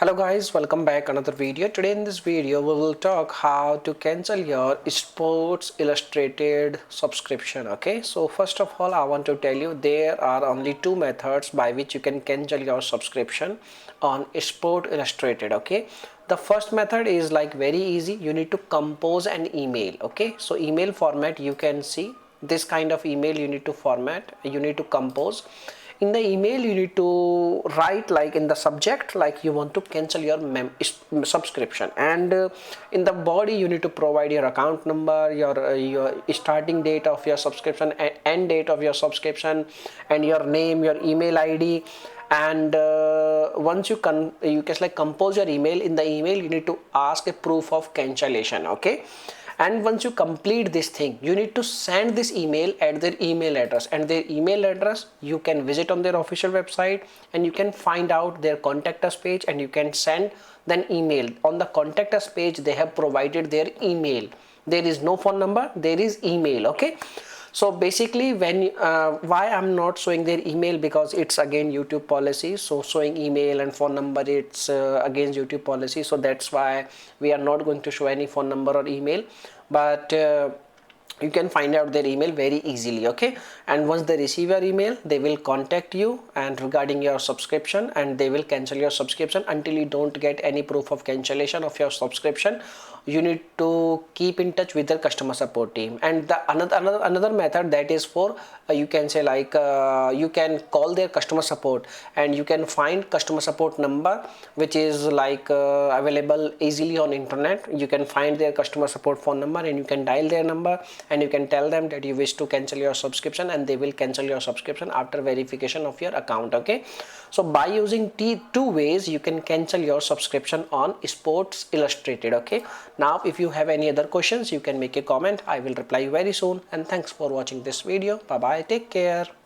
Hello guys, welcome back another video. Today in this video we will talk how to cancel your Sports Illustrated subscription. Okay, so first of all I want to tell you there are only two methods by which you can cancel your subscription on Sport Illustrated. Okay, the first method is like very easy. You need to compose an email. Okay, so email format, you can see this kind of email you need to format, you need to compose. In the email you need to write like in the subject like you want to cancel your subscription, and in the body you need to provide your account number, your starting date of your subscription and end date of your subscription, and your name, your email ID. And once you can like compose your email, in the email you need to ask a proof of cancellation. Okay, and once you complete this thing you need to send this email at their email address, and their email address you can visit on their official website and you can find out their contact us page, and you can send then email. On the contact us page they have provided their email. There is no phone number, there is email. Okay, so basically when why I'm not showing their email, because it's again YouTube policy. So showing email and phone number, it's against YouTube policy, so that's why we are not going to show any phone number or email. But you can find out their email very easily. Okay, and once they receive your email they will contact you and regarding your subscription, and they will cancel your subscription. Until you don't get any proof of cancellation of your subscription, you need to keep in touch with the customer support team. And the another method, that is for you can say like you can call their customer support, and you can find customer support number which is like available easily on internet. You can find their customer support phone number and you can dial their number, and you can tell them that you wish to cancel your subscription, and they will cancel your subscription after verification of your account. Okay, so by using two ways you can cancel your subscription on Sports Illustrated. Okay, now if you have any other questions you can make a comment. I will reply you very soon, and thanks for watching this video. Bye bye, take care.